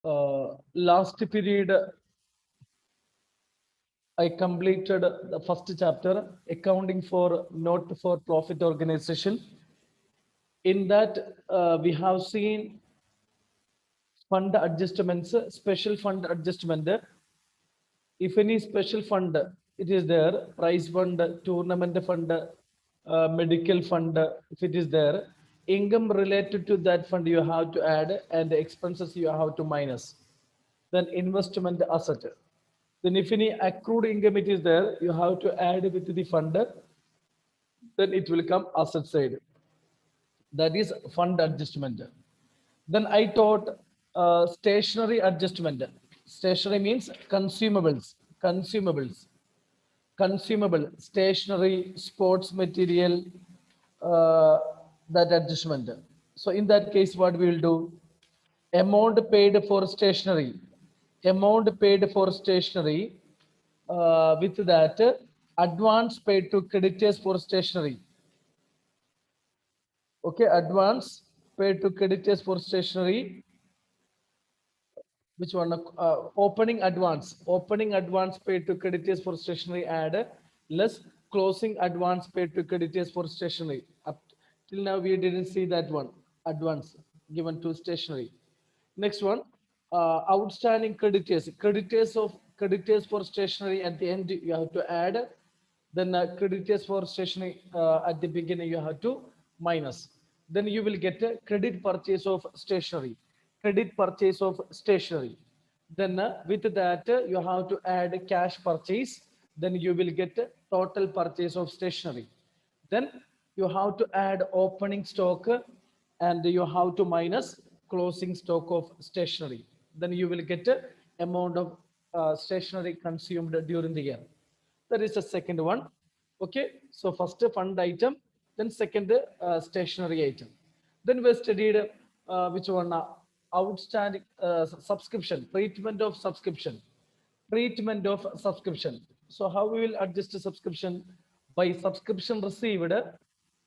Last period I completed the first chapter, accounting for not for profit organization. In that we have seen fund adjustments, special fund adjustment. If any special fund it is there, prize fund, tournament fund, medical fund, if it is there, income related to that fund you have to add and the expenses you have to minus. Then investment asset, then if any accrued income it is there, you have to add with the fund, then it will come asset side. That is fund adjustment. Then I taught stationary adjustment. Stationary means consumables, consumables, consumable, stationery, sports material, uh, that adjustment. So in that case, what we will do? Amount paid for stationery, amount paid for stationery, with that advance paid to creditors for stationery. Okay, advance paid to creditors for stationery. Which one? Opening advance paid to creditors for stationery add less closing advance paid to creditors for stationery. Up till now we didn't see that one, advance given to stationery. Next one, outstanding creditors, creditors for stationery at the end you have to add, then creditors for stationery at the beginning you have to minus. Then you will get a credit purchase of stationery, credit purchase of stationery. Then with that you have to add cash purchase, then you will get total purchase of stationery. Then you have to add opening stock and you have to minus closing stock of stationery. Then you will get a amount of stationery consumed during the year. That is the second one. Okay, so first fund item, then second stationery item. Then we studied which one, outstanding subscription, treatment of subscription, treatment of subscription. So how we will adjust the subscription? By subscription received,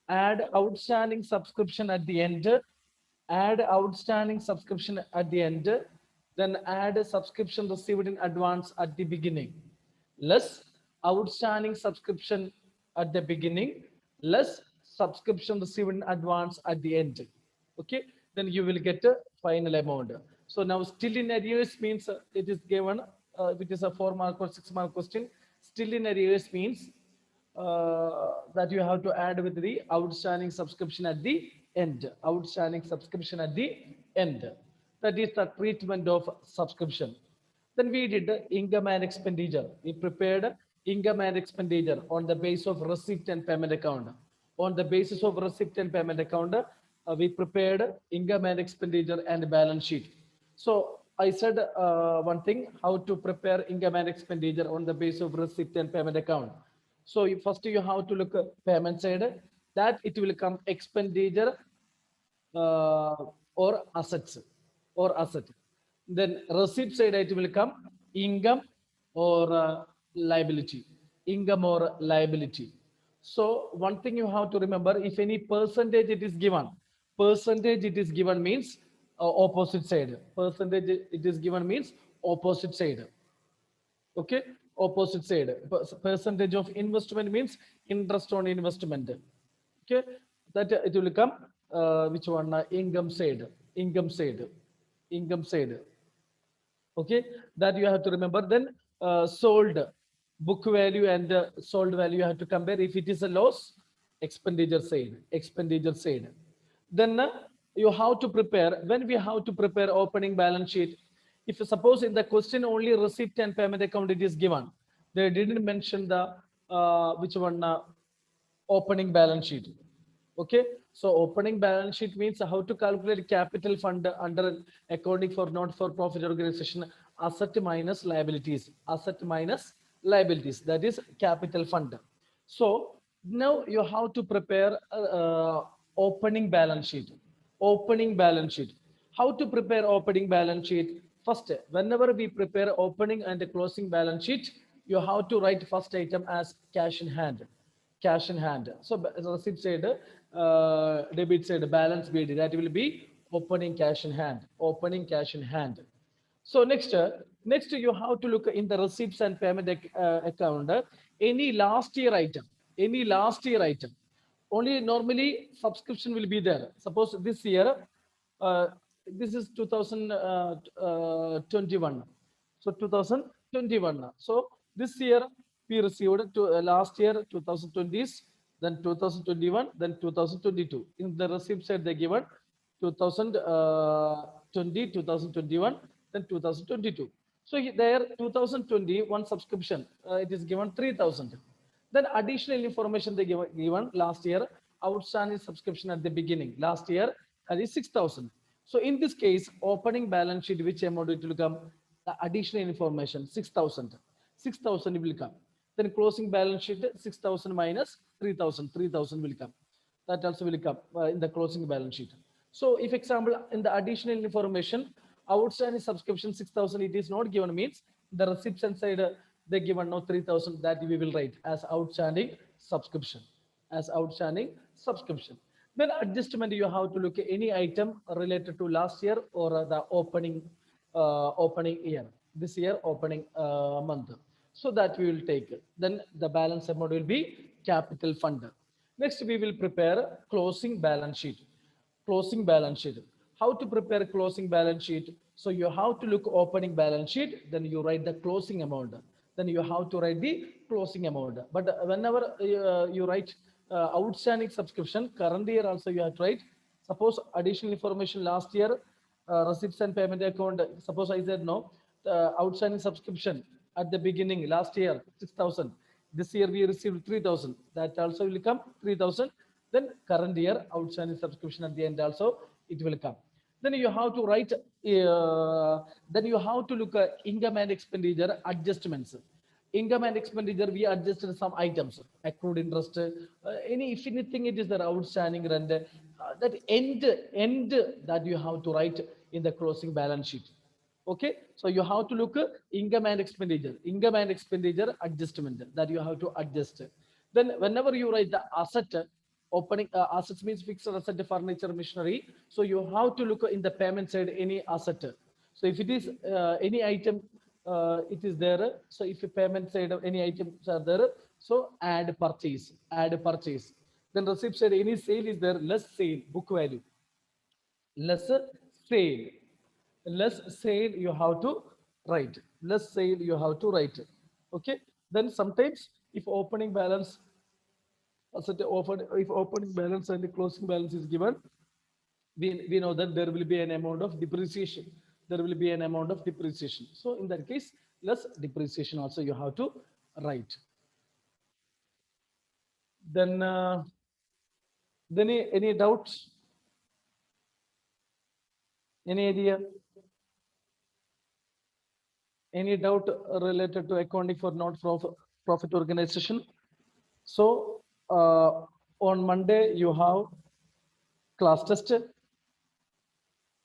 add outstanding subscription at the end, add outstanding subscription at the end, then add a subscription received in advance at the beginning, less outstanding subscription at the beginning, less subscription received in advance at the end. Okay, then you will get a final amount. So now still in arrears means it is given, which is a 4 mark or 6 mark question. Still in arrears means that you have to add with the outstanding subscription at the end, outstanding subscription at the end. That is the treatment of subscription. Then we did income and expenditure. We prepared income and expenditure on the basis of receipt and payment account. On the basis of receipt and payment account, we prepared income and expenditure and balance sheet. So I said one thing, how to prepare income and expenditure on the basis of receipt and payment account. So first you have to look at payment side, that it will come expenditure uh, or assets or asset. Then receipt side it will come income or liability, income or liability. So one thing you have to remember, if any percentage it is given, percentage it is given means opposite side. Percentage it is given means opposite side. Okay, opposite side. Percentage of investment means interest on investment. Okay, that it will come which one, income side, income side, income side. Okay, that you have to remember. Then sold, book value and sold value you have to compare. If it is a loss, expenditure side, expenditure side. Then you have to prepare, when we have to prepare opening balance sheet, if suppose in the question only receipt and payment account it is given, they didn't mention the which one, opening balance sheet. Okay, so opening balance sheet means how to calculate capital fund under accounting for not for profit organization, asset minus liabilities, asset minus liabilities, that is capital fund. So now you have to prepare opening balance sheet, opening balance sheet. How to prepare opening balance sheet? First, whenever we prepare opening and closing balance sheet, you have to write first item as cash in hand, cash in hand. So receipt side, debit side, balance BD, that will be opening cash in hand, opening cash in hand. So next you have to look in the receipts and payment account. Any last year item, any last year item. Only normally subscription will be there. Suppose this year, uh, this is 2021. So 2021. So this year we received to last year 2020s, then 2021, then 2022. In the receipt side they given 2020, 2021, then 2022. So there 2021 subscription, it is given 3,000. Then additional information they given last year, outstanding subscription at the beginning. Last year, that is 6,000. So in this case, opening balance sheet, which amount it will come? The additional information, 6,000. 6,000 will come. Then closing balance sheet, 6,000 minus 3,000. 3,000 will come. That also will come in the closing balance sheet. So if example, in the additional information, outstanding subscription 6,000, it is not given means the reception side, they given no 3,000, that we will write as outstanding subscription, as outstanding subscription. Then adjustment, you have to look at any item related to last year or the opening year, this year opening month. So that we will take. Then the balance amount will be capital fund. Next, we will prepare closing balance sheet. Closing balance sheet. How to prepare closing balance sheet? So you have to look opening balance sheet, then you write the closing amount. Then you have to write the closing amount. But whenever you write outstanding subscription, current year also you have to write. Suppose additional information last year, receipts and payment account. Suppose I said no, the outstanding subscription at the beginning last year 6,000. This year we received 3,000. That also will come 3,000. Then current year outstanding subscription at the end also it will come. Then you have to write. Then you have to look at income and expenditure adjustments. Income and expenditure, we adjusted some items, accrued interest, any if anything it is the outstanding rent, that end that you have to write in the closing balance sheet. Okay, so you have to look income and expenditure adjustment that you have to adjust. Then whenever you write the asset, opening assets means fixed asset, furniture, machinery. So you have to look in the payment side any asset. So if it is any item, it is there. So if a payment side of any items are there, so add purchase. Then receipt side any sale is there, less sale, book value, less sale, less sale you have to write, less sale you have to write. Okay, then sometimes if opening balance asset offered, if opening balance and the closing balance is given, we know that there will be an amount of depreciation, there will be an amount of depreciation. So in that case, less depreciation also you have to write. Then any doubts, any idea, any doubt related to accounting for not profit organization? So on Monday you have class test.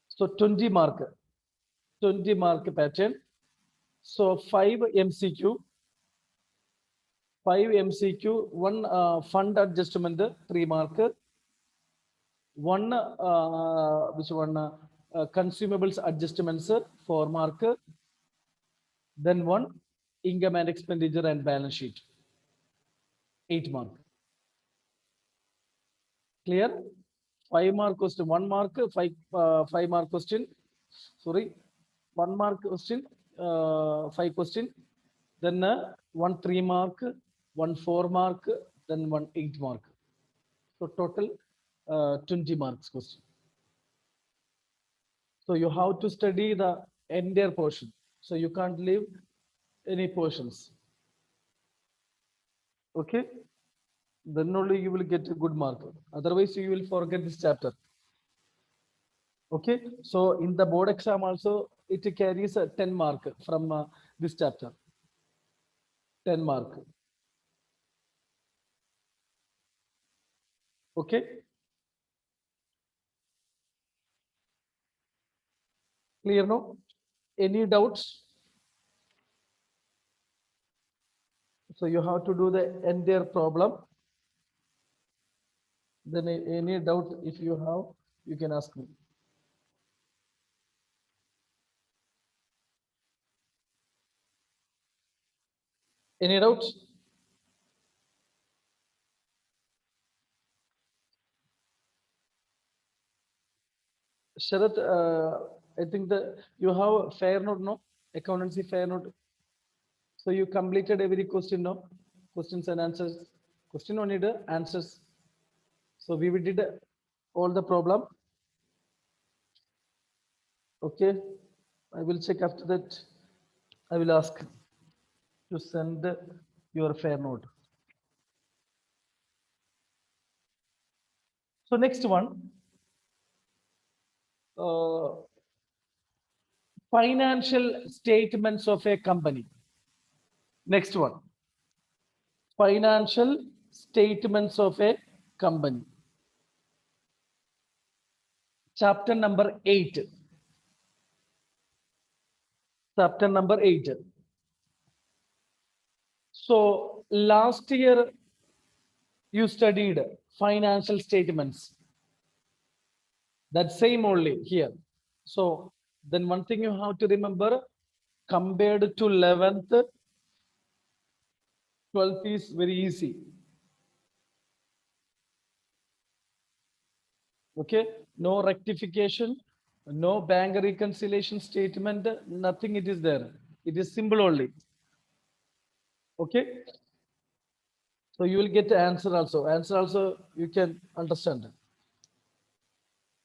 So 20 mark pattern. So 5 MCQ, 1 fund adjustment 3 mark, one which one consumables adjustments 4 mark, then one income and expenditure and balance sheet 8 mark. Clear? 5 mark question, 1 mark, 5 mark question, sorry, 1 mark question, 5 question, then 1 3 mark, 1 4 mark, then 1 8 mark. So total 20 marks question. So you have to study the entire portion. So you can't leave any portions. Okay? Then only you will get a good mark. Otherwise, you will forget this chapter. Okay? So in the board exam also, it carries a 10 mark from this chapter. 10 mark. Okay? Clear no? Any doubts? So you have to do the entire problem. Then any doubt if you have, you can ask me. Any doubt? Sharat, I think that you have fair note, no? Accountancy fair note. So you completed every question, no? Questions and answers. Question only the answers. So we did all the problem. Okay. I will check after that. I will ask to send your fair note. So next one, uh, financial statements of a company. Next one, financial statements of a company. Chapter number 8. Chapter number 8. So last year you studied financial statements. That same only here. So then one thing you have to remember, compared to 11th, 12th is very easy. Okay, no rectification, no bank reconciliation statement, nothing it is there. It is simple only. Okay, so you will get the answer also. Answer also you can understand.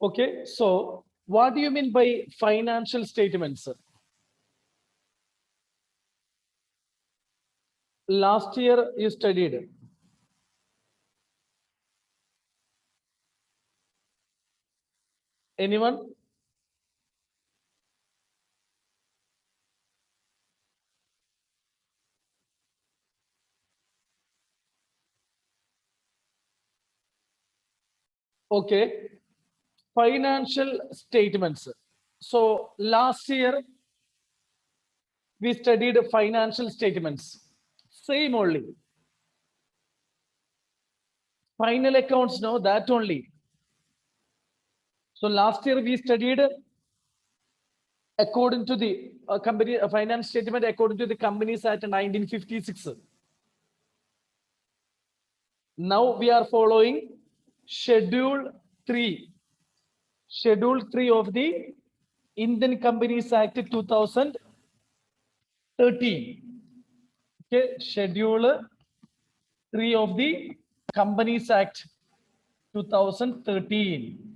Okay, so what do you mean by financial statements? Last year you studied. Anyone? Okay, financial statements. So last year we studied financial statements. Same only. Final accounts, no, that only. So last year we studied according to the company finance statement according to the Companies Act 1956. Now we are following Schedule 3. Schedule 3 of the Indian Companies Act 2013. Okay, Schedule 3 of the Companies Act 2013.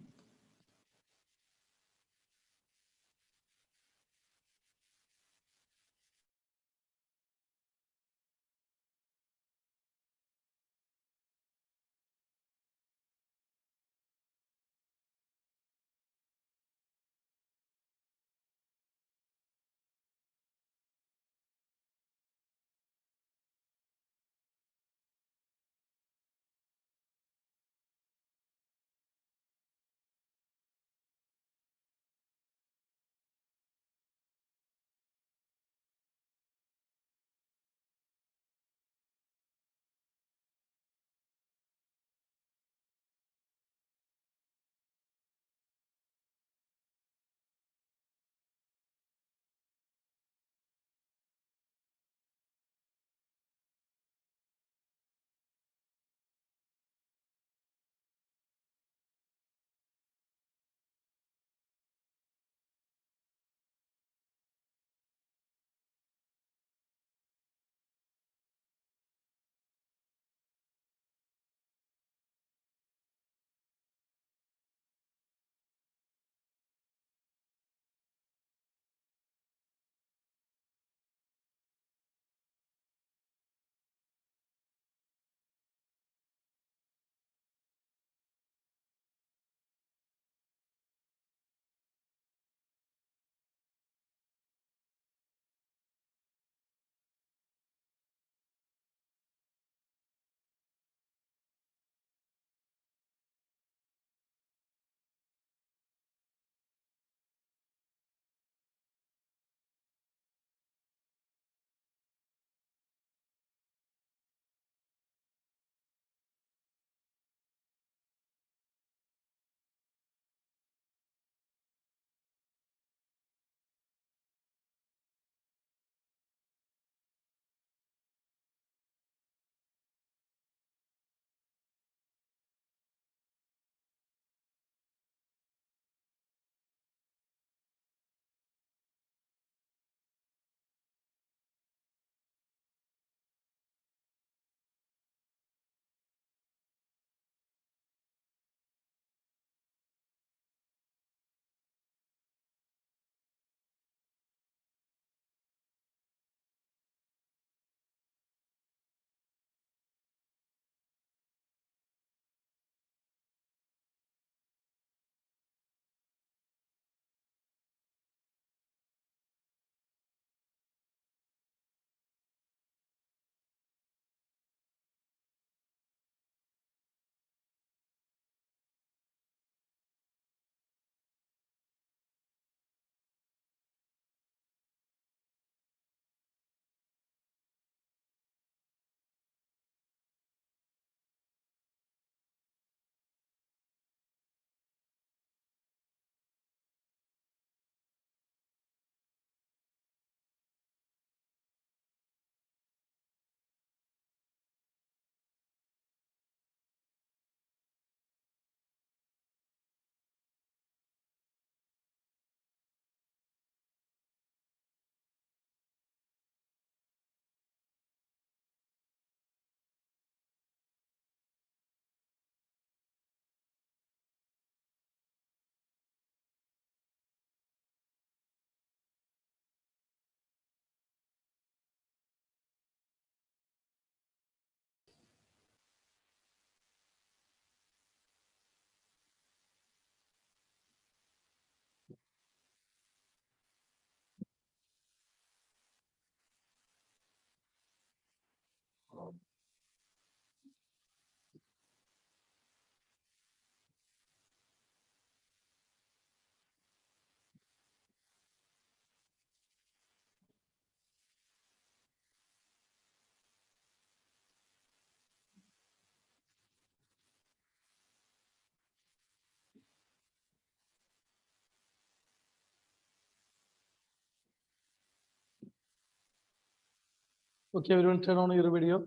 Okay, everyone turn on your video.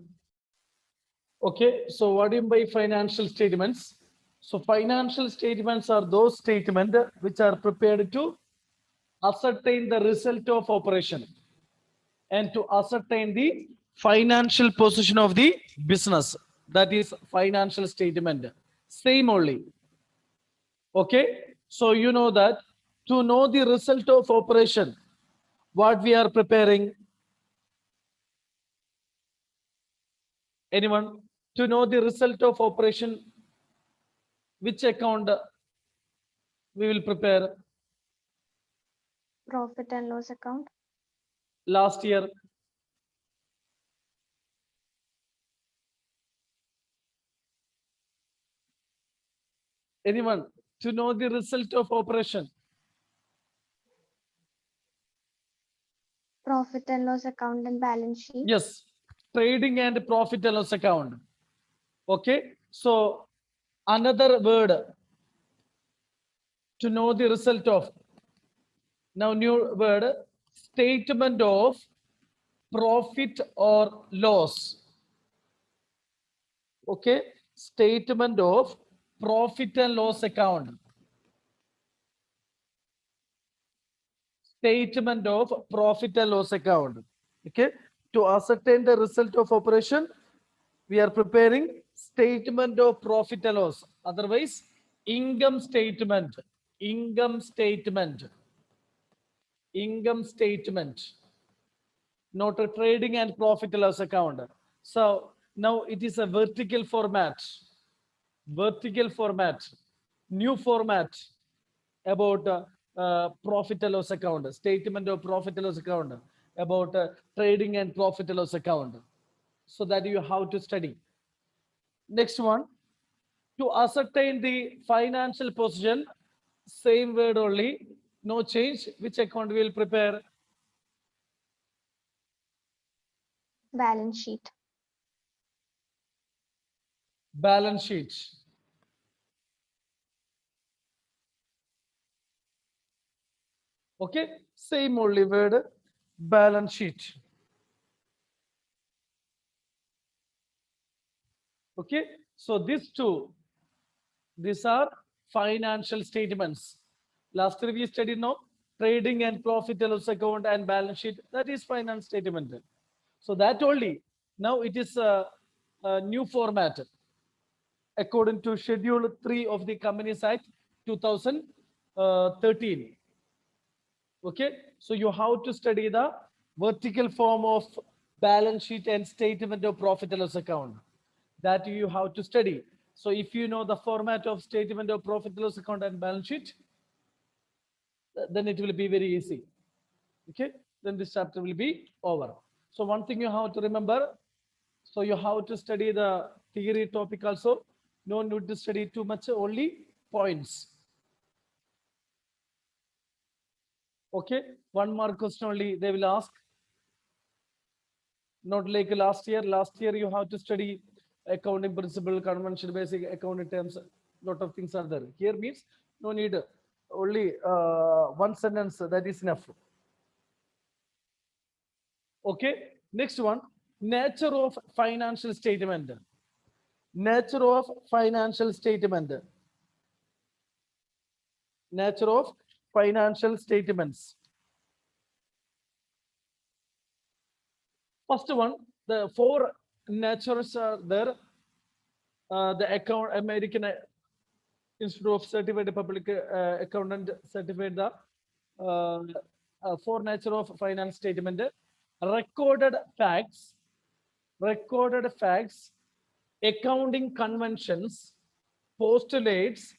Okay, so what do you mean by financial statements? So financial statements are those statements which are prepared to ascertain the result of operation and to ascertain the financial position of the business. That is financial statement. Same only. Okay, so you know that to know the result of operation, what we are preparing. Anyone? To know the result of operation, which account we will prepare Profit and loss account. last year? Anyone? To know the result of operation? Profit and loss account and balance sheet. Yes, trading and profit and loss account. Okay, so another word to know the result of. Now, new word, statement of profit or loss. Okay, statement of profit and loss account. Statement of profit and loss account. Okay, to ascertain the result of operation, we are preparing statement of profit and loss. Otherwise, income statement. Income statement. Income statement. Not a trading and profit and loss account. So now it is a vertical format. Vertical format. New format about profit and loss account, statement of profit and loss account, about trading and profit and loss account. So that you have to study. Next one, to ascertain the financial position, same word only, no change. Which account we will prepare? Balance sheet. Balance sheet. Okay, same only word, balance sheet. Okay, so these are financial statements. Last year we studied now trading and profit and loss account and balance sheet. That is finance statement. So that only. Now it is a new format according to Schedule 3 of the Companies Act 2013. Okay, so you have to study the vertical form of balance sheet and statement of profit and loss account. That you have to study. So if you know the format of statement of profit and loss account and balance sheet, then it will be very easy. Okay, then this chapter will be over. So one thing you have to remember, so you have to study the theory topic also. No need to study too much, only points. Okay, one more question only they will ask. Not like last year. Last year you have to study accounting principle, convention, basic accounting terms. Lot of things are there. Here means no need, only one sentence, that is enough. Okay, next one, nature of financial statement. Nature of financial statement. Nature of financial statements. First one, the four natures are there. The account American Institute of Certified Public Accountant certified the four nature of finance statement. Recorded facts, recorded facts, accounting conventions, postulates,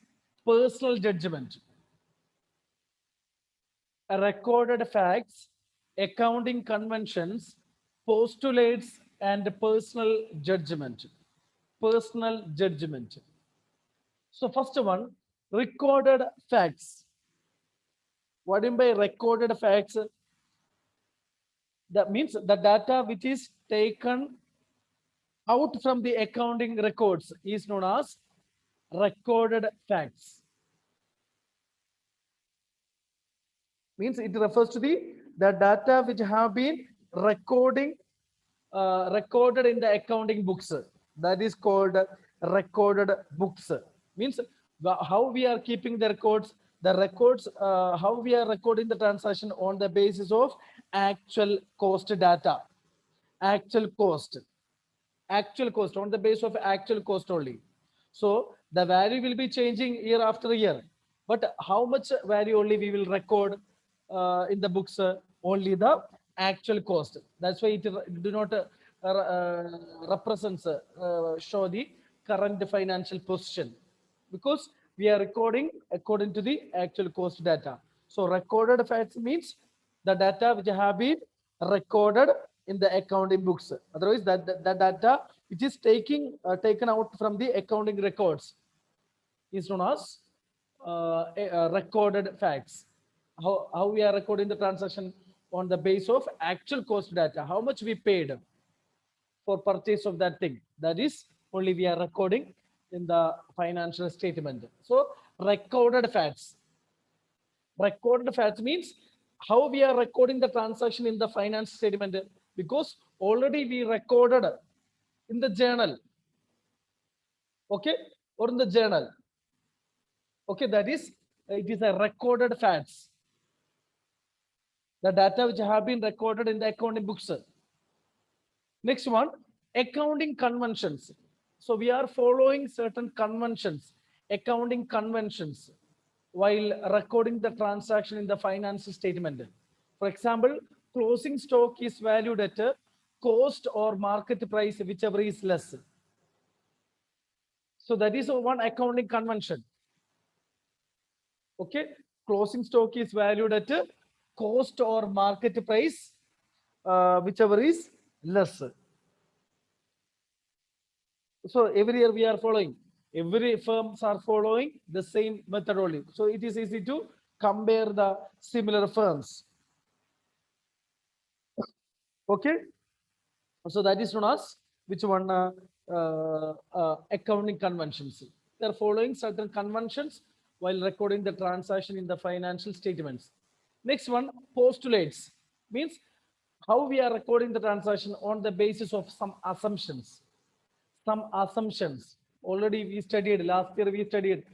personal judgment. Recorded facts, accounting conventions, postulates, and personal judgment. Personal judgment. So first one, recorded facts. What do you mean by recorded facts? That means the data which is taken out from the accounting records is known as recorded facts. Means it refers to the data which have been recording recorded in the accounting books. That is called recorded books. Means how we are keeping the records. The records, how we are recording the transaction on the basis of actual cost data, actual cost, on the base of actual cost only. So the value will be changing year after year, but how much value only we will record in the books? Only the actual cost. That's why it do not represents show the current financial position, because we are recording according to the actual cost data. So recorded facts means the data which have been recorded in the accounting books. Otherwise, that data which is taken out from the accounting records is known as recorded facts. How we are recording the transaction on the base of actual cost data, how much we paid for purchase of that thing. That is only we are recording in the financial statement. So recorded facts. Recorded facts means how we are recording the transaction in the finance statement, because already we recorded in the journal, okay, or in the journal, okay, that is it is a recorded facts, the data which have been recorded in the accounting books. Next one, accounting conventions. So we are following certain conventions, accounting conventions, while recording the transaction in the finance statement. For example, closing stock is valued at a cost or market price, whichever is less. So that is one accounting convention. Okay, closing stock is valued at a cost or market price, whichever is less. So every year we are following, every firms are following the same methodology. So it is easy to compare the similar firms. Okay, so that is known as which one? Accounting conventions. They are following certain conventions while recording the transaction in the financial statements. Next one, postulates, means how we are recording the transaction on the basis of some assumptions. Some assumptions already we studied last year. We studied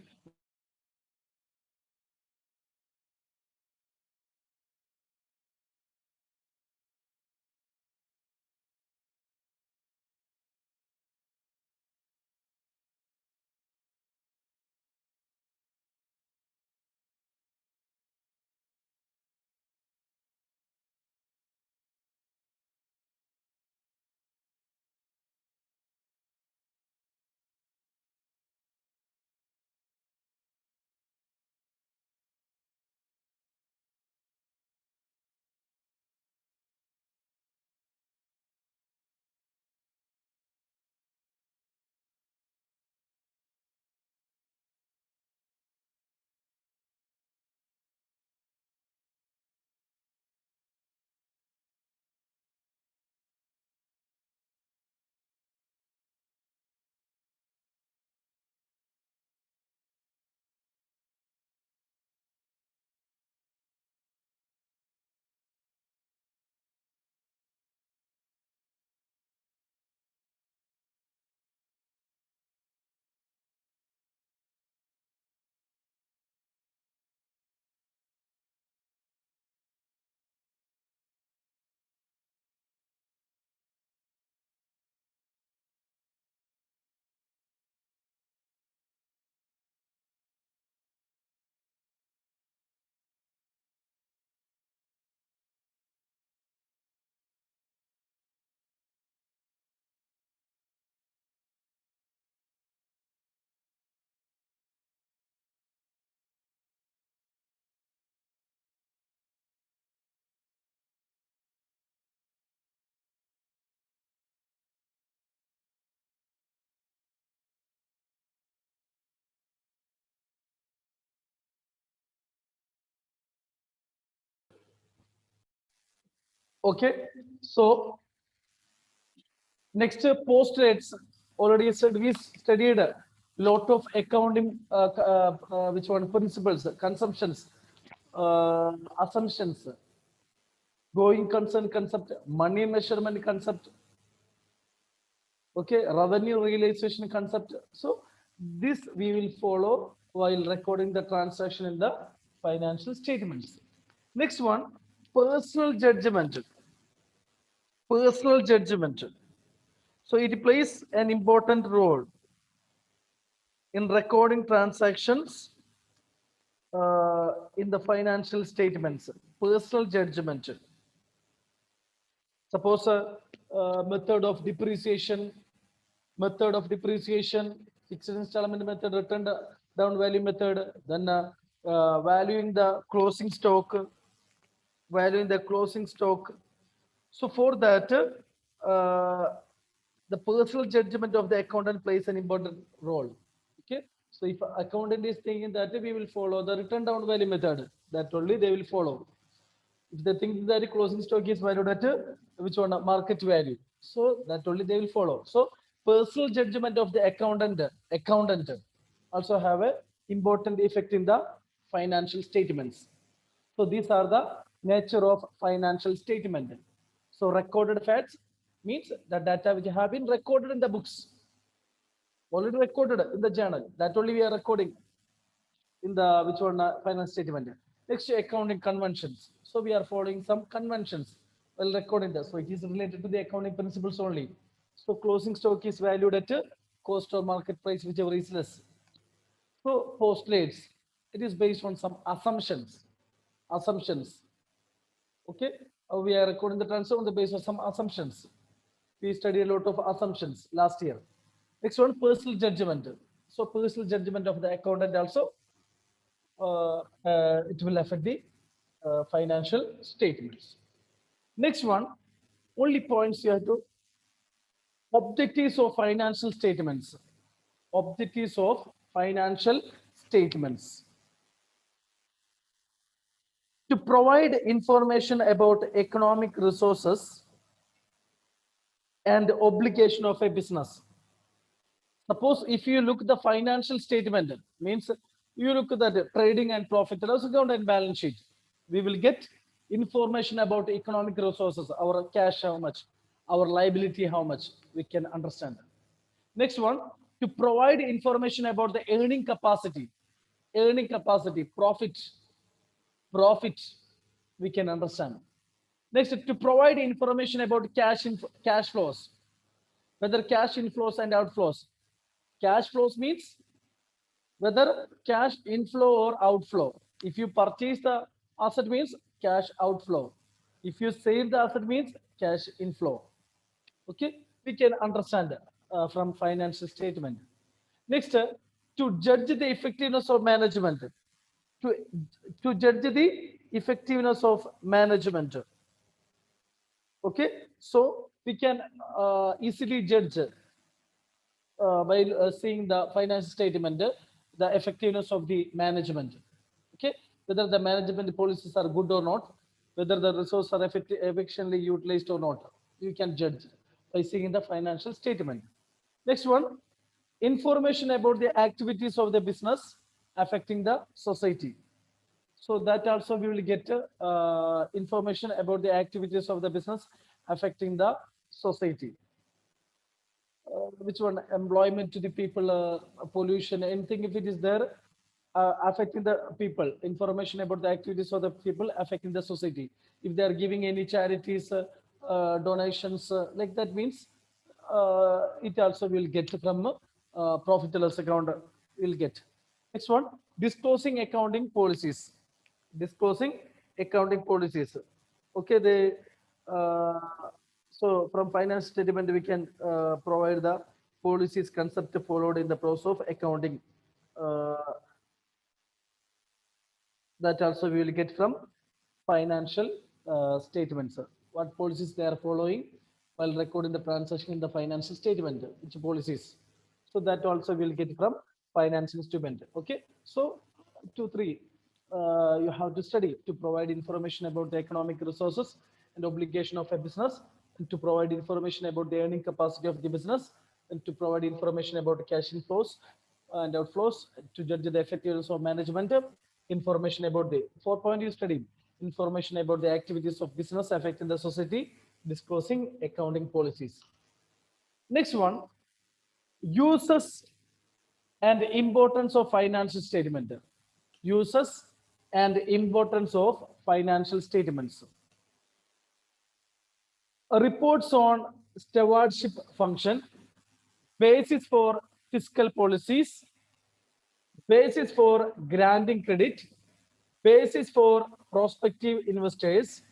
okay. So next, postulates. Already said we studied a lot of accounting, which one principles, consumptions, assumptions, going concern concept, money measurement concept, Okay, revenue realization concept. So this we will follow while recording the transaction in the financial statements. Next one, personal judgment. Personal judgment. So it plays an important role in recording transactions in the financial statements. Personal judgment. Suppose a method of depreciation, fixed installment method, return down value method, then valuing the closing stock, So for that, the personal judgment of the accountant plays an important role. Okay, so if accountant is thinking that we will follow the return down value method, that only they will follow. If they think that closing stock is valued at which one, market value, so that only they will follow. So personal judgment of the accountant also have a important effect in the financial statements. So these are the nature of financial statement. So recorded facts means the data which have been recorded in the books, already recorded in the journal, that only we are recording in the which one, finance statement. Next, accounting conventions. So we are following some conventions while recording this. So it is related to the accounting principles only. So closing stock is valued at cost or market price, whichever is less. So postulates, it is based on some assumptions. Okay, we are recording the transfer on the basis of some assumptions. We studied a lot of assumptions last year. Next one, personal judgment. So personal judgment of the accountant also, it will affect the financial statements. Next one, only points you have to, objectives of financial statements. Objectives of financial statements. To provide information about economic resources and obligation of a business. Suppose if you look at the financial statement, means you look at the trading and profit and loss account and balance sheet, we will get information about economic resources, our cash how much, our liability how much, we can understand. Next one, to provide information about the earning capacity, profit, we can understand. Next, to provide information about cash flows, whether cash inflows and outflows. Cash flows means whether cash inflow or outflow. If you purchase the asset means cash outflow. If you save the asset means cash inflow. Okay, we can understand from financial statement. Next, to judge the effectiveness of management. To, to judge the effectiveness of management. Okay, so we can easily judge by seeing the financial statement, the effectiveness of the management. Okay, whether the management policies are good or not, whether the resources are efficiently utilized or not, you can judge by seeing the financial statement. Next one, information about the activities of the business affecting the society. So that also we will get information about the activities of the business affecting the society. Which one, employment to the people, pollution, anything if it is there affecting the people, information about the activities of the people affecting the society. If they are giving any charities, donations, like that means it also will get from profit and loss account, will get. Next one, disclosing accounting policies. Okay, they so from finance statement we can provide the policies concept followed in the process of accounting. That also we will get from financial statements. What policies they are following while recording the transaction in the financial statement, which policies. So that also will get from financial statement. Okay, so 2, 3, you have to study to provide information about the economic resources and obligation of a business, and to provide information about the earning capacity of the business, and to provide information about the cash inflows and outflows, to judge the effectiveness of management, information about the 4-point you study, information about the activities of business affecting the society, disclosing accounting policies. Next one, uses and importance of financial statement. Uses and importance of financial statements. Reports on stewardship function, basis for fiscal policies, basis for granting credit, basis for prospective investors,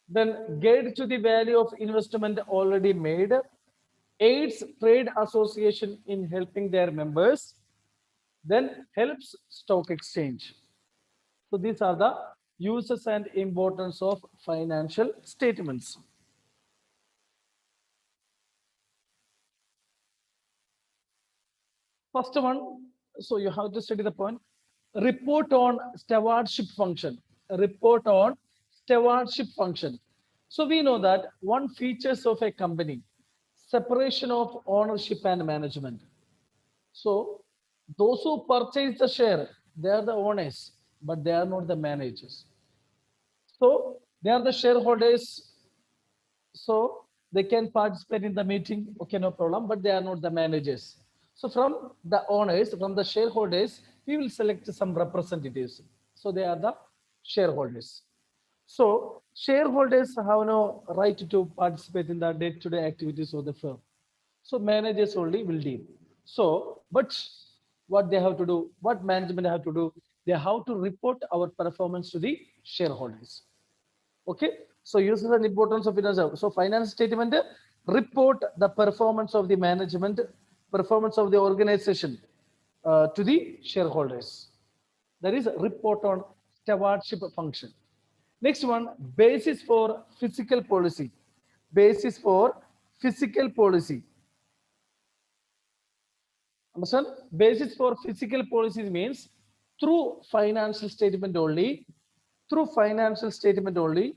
then guide to the value of investment already made, aids trade association in helping their members, then helps stock exchange. So these are the uses and importance of financial statements. First one, so you have to study the point. Report on stewardship function. Report on stewardship function. So we know that one features of a company, separation of ownership and management. So those who purchase the share, they are the owners, but they are not the managers. So they are the shareholders, so they can participate in the meeting, okay, no problem, but they are not the managers. So from the owners, from the shareholders, we will select some representatives. So they are the shareholders. So shareholders have no right to participate in the day-to-day activities of the firm. So managers only will deal. So, but what they have to do, what management have to do, they have to report our performance to the shareholders. Okay, so uses and importance of finance. So finance statement report the performance of the management, performance of the organization to the shareholders. That is report on stewardship function. Next one, basis for fiscal policy. Basis for fiscal policy. Understand? Basis for fiscal policies means through financial statement only, through financial statement only,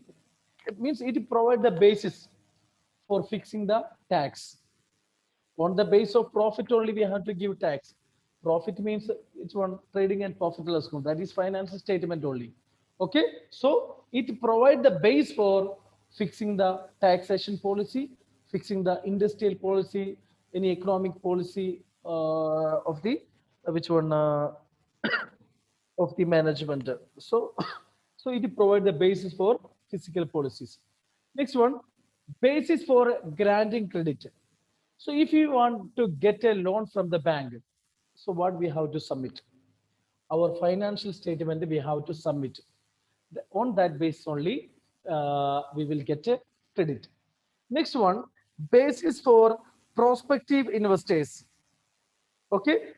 it means it provides the basis for fixing the tax. On the base of profit only, we have to give tax. Profit means it's one trading and profit loss account. That is financial statement only. Okay, so it provides the base for fixing the taxation policy, fixing the industrial policy, any economic policy of the which one of the management. So, so it provides the basis for fiscal policies. Next one, basis for granting credit. So if you want to get a loan from the bank, so what we have to submit? Our financial statement we have to submit. On that basis only, we will get a credit. Next one, basis for prospective investors. Okay,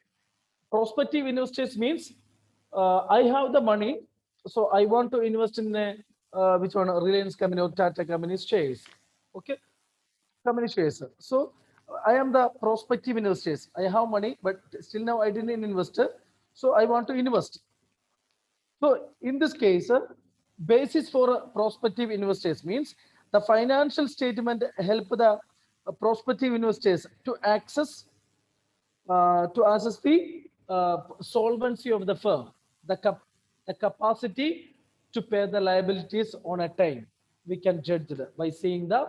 prospective investors means I have the money, so I want to invest in a which one, Reliance company or Tata company shares. Okay, company shares. So I am the prospective investors. I have money, but still now I didn't invest. So I want to invest. So in this case, basis for prospective investors means the financial statement help the prospective investors to access to assess the solvency of the firm, the capacity to pay the liabilities on a time. We can judge that by seeing the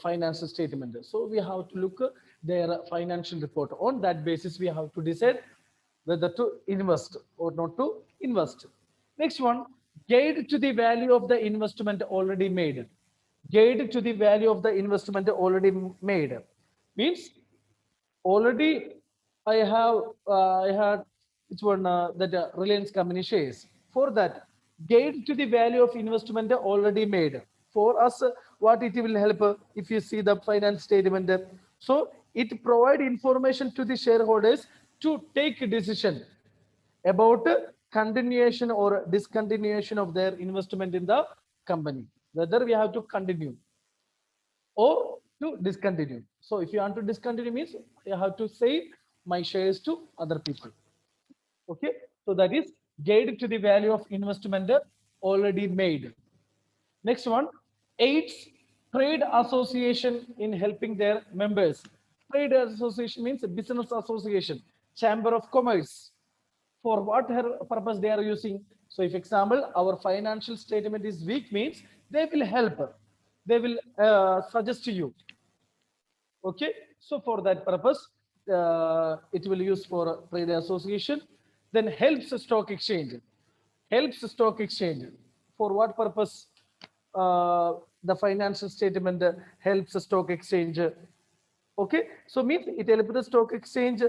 financial statement. So we have to look their financial report. On that basis, we have to decide whether to invest or not to invest. Next one, guide to the value of the investment already made. Guide to the value of the investment already made means already I had which one that Reliance company shares. For that, guide to the value of investment already made. For us, what it will help if you see the finance statement. So it provide information to the shareholders to take a decision about continuation or discontinuation of their investment in the company. Whether we have to continue or to discontinue. So if you want to discontinue means you have to say my shares to other people. Okay, so that is guide to the value of investment already made. Next one, aids trade association in helping their members. Trade association means business association, chamber of commerce. For what purpose they are using? So if example, our financial statement is weak means they will help. They will suggest to you. Okay, so for that purpose, it will use for trade association. Then helps stock exchange. Helps stock exchange. For what purpose? The financial statement helps stock exchange. Okay, so means it helps the stock exchange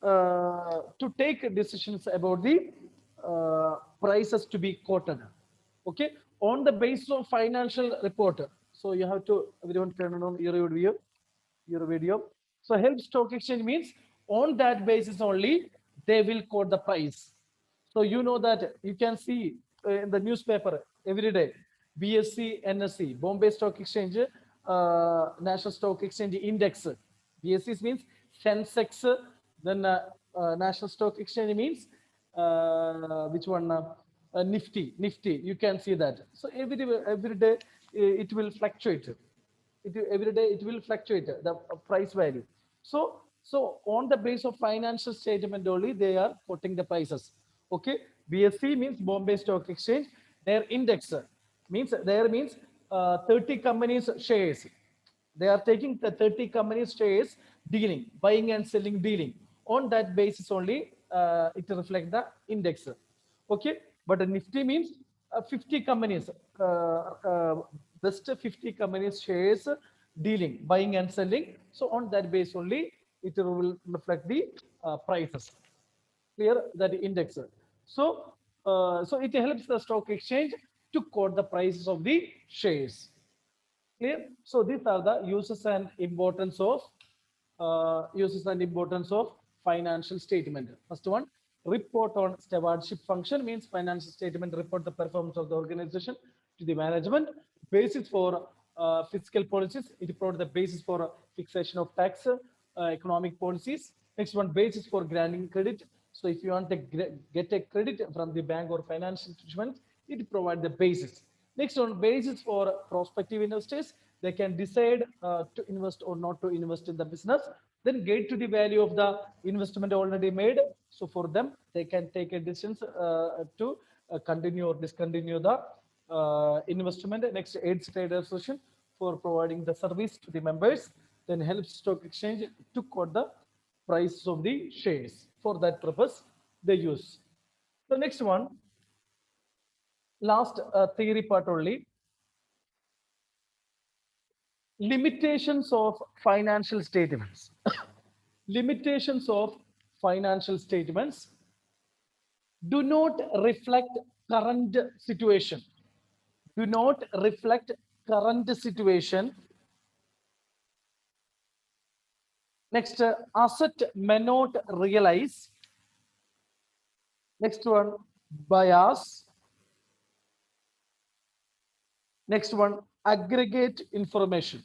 to take decisions about the prices to be quoted. Okay, on the basis of financial report. So you have to everyone turn on your video. So help stock exchange means on that basis only they will quote the price. So you know that you can see in the newspaper every day, BSC, NSE, Bombay Stock Exchange, National Stock Exchange Index. BSC means Sensex, then National Stock Exchange means which one? Nifty. You can see that. So every day it will fluctuate. Every day it will fluctuate the price value. So on the base of financial statement only they are putting the prices. Okay, BSE means Bombay Stock Exchange. Their index means there means 30 companies shares. They are taking the 30 companies shares dealing, buying and selling dealing. On that basis only it reflect the index. Okay, but a Nifty means 50 companies, best 50 companies shares dealing, buying and selling. So on that base only it will reflect the prices. Clear that index. So it helps the stock exchange to quote the prices of the shares. Clear? So these are the uses and importance of financial statement. First one, report on stewardship function means financial statement report the performance of the organization to the management. Basis for fiscal policies, it provide the basis for fixation of tax, economic policies. Next one, basis for granting credit. So if you want to get a credit from the bank or financial institution, it provides the basis. Next one, basis for prospective investors. They can decide to invest or not to invest in the business. Then get to the value of the investment already made. So for them, they can take a decision to continue or discontinue the investment. Next, aids trade association for providing the service to the members. Then helps stock exchange to quote the price of the shares. For that purpose, they use. The next one, last theory part only. Limitations of financial statements. Limitations of financial statements do not reflect current situation. Do not reflect current situation. Next, asset may not realize. Next one, bias. Next one, aggregate information.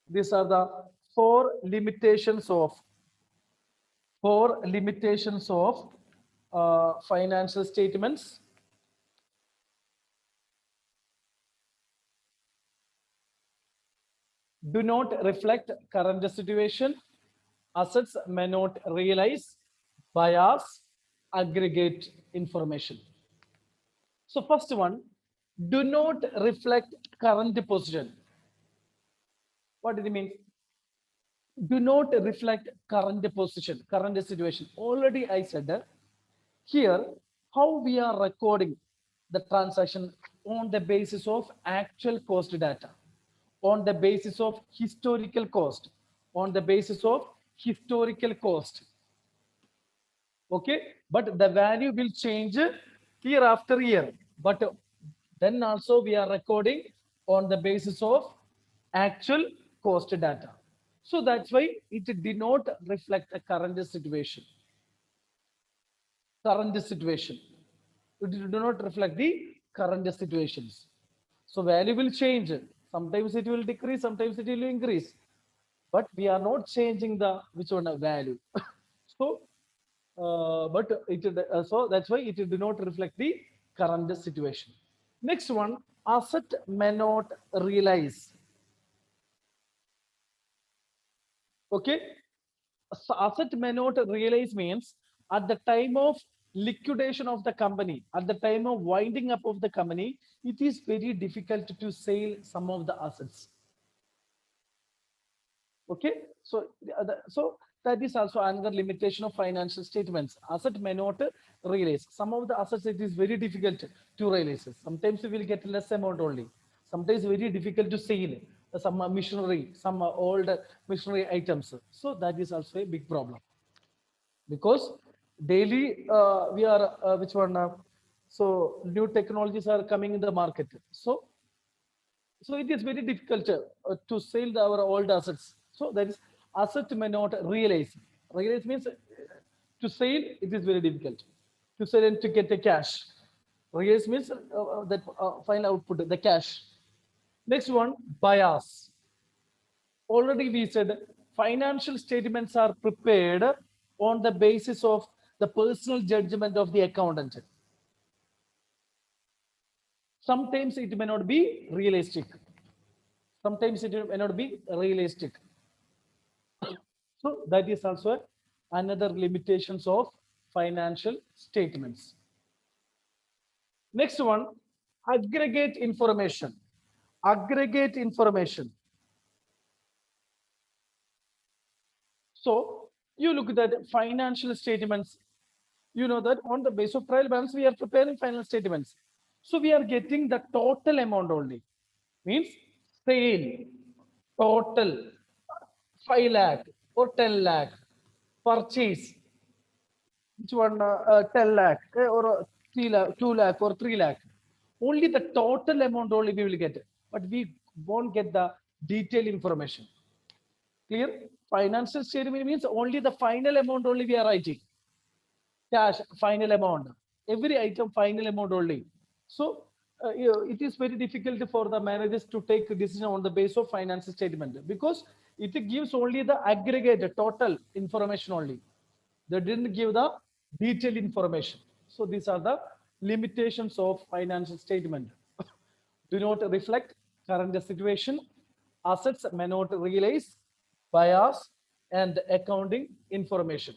These are the four limitations of financial statements. Do not reflect current situation. Assets may not realize, bias, aggregate information. So first one, do not reflect current position. What did it mean? Do not reflect current position, current situation. Already I said that here how we are recording the transaction on the basis of actual cost data, on the basis of historical cost, on the basis of historical cost. Okay, but the value will change year after year. But then also we are recording on the basis of actual cost data. So that's why it did not reflect the current situation. Current situation. It do not reflect the current situations. So value will change. Sometimes it will decrease, sometimes it will increase. But we are not changing the which one value. So so that's why it do not reflect the current situation. Next one, asset may not realize. Okay, so asset may not realize means at the time of liquidation of the company, at the time of winding up of the company, it is very difficult to sell some of the assets. Okay, so so that is also another limitation of financial statements. Asset may not realize. Some of the assets it is very difficult to realize. Sometimes you will get less amount only. Sometimes very difficult to sell some machinery, some old machinery items. So that is also a big problem because daily we are which one so new technologies are coming in the market. So it is very difficult to sell our old assets. So that is asset may not realize. Realize means to sell it is very difficult. To sell and to get the cash. Realize means that final output, the cash. Next one, bias. Already we said financial statements are prepared on the basis of the personal judgment of the accountant. Sometimes it may not be realistic. Sometimes it may not be realistic. So that is also another limitations of financial statements. Next one, aggregate information. Aggregate information. So you look at financial statements. You know that on the base of trial balance, we are preparing final statements. So we are getting the total amount only. Means sale, total, 5 lakh or 10 lakh, purchase, which one 10 lakh or 3 lakh, 2 lakh or 3 lakh. Only the total amount only we will get, but we won't get the detailed information. Clear? Financial statement means only the final amount only we are writing. Cash, final amount. Every item, final amount only. So it is very difficult for the managers to take a decision on the basis of financial statement because it gives only the aggregate total information only. They didn't give the detailed information. So these are the limitations of financial statement. Do not reflect current situation. Assets may not realize bias and accounting information.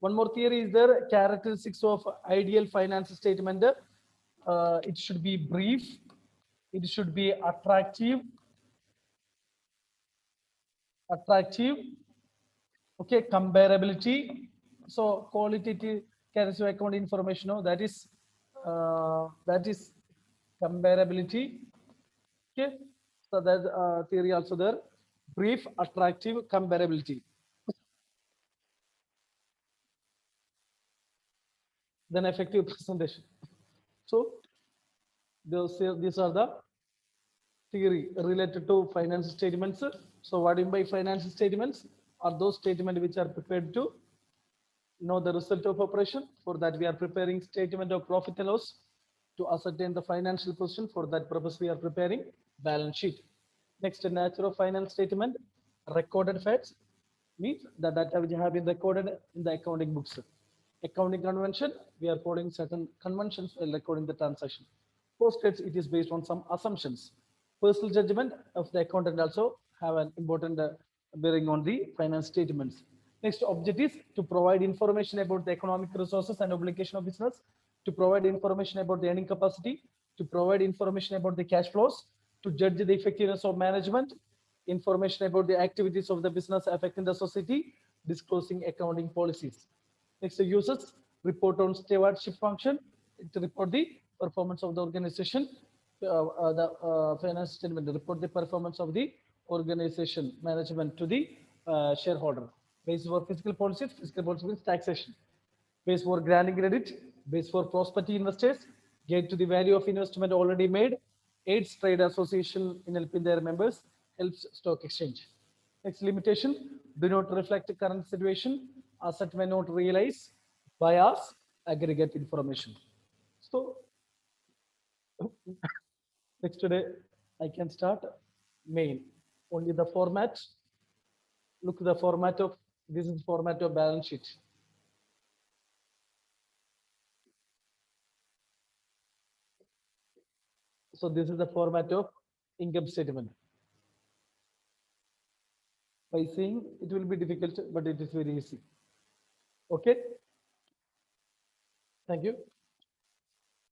One more theory is there, characteristics of ideal financial statement. It should be brief, it should be attractive, okay, comparability. So qualitative characteristic account information, no, that is comparability. Okay, so that theory also there, brief, attractive, comparability. Then effective presentation. So these are the theory related to financial statements. So what do you mean by financial statements? Are those statements which are prepared to know the result of operation? For that we are preparing statement of profit and loss. To ascertain the financial position, for that purpose we are preparing balance sheet. Next, nature of financial statement, recorded facts means the data which have been recorded in the accounting books. Accounting convention, we are following certain conventions while recording the transaction. Post-trades, it is based on some assumptions. Personal judgment of the accountant also have an important bearing on the finance statements. Next object is to provide information about the economic resources and obligation of business, to provide information about the earning capacity, to provide information about the cash flows, to judge the effectiveness of management, information about the activities of the business affecting the society, disclosing accounting policies. Next, the users report on stewardship function to report the performance of the organization. The finance statement report the performance of the organization management to the shareholder. Base for fiscal policies means taxation. Base for granting credit, base for prospective investors, get to the value of investment already made, aids trade association in helping their members, helps stock exchange. Next limitation, do not reflect the current situation, asset may not realize, bias, aggregate information. So next today, I can start main. Only the format, look the format of, this is format of balance sheet. So this is the format of income statement. By seeing, it will be difficult, but it is very easy. Okay. Thank you.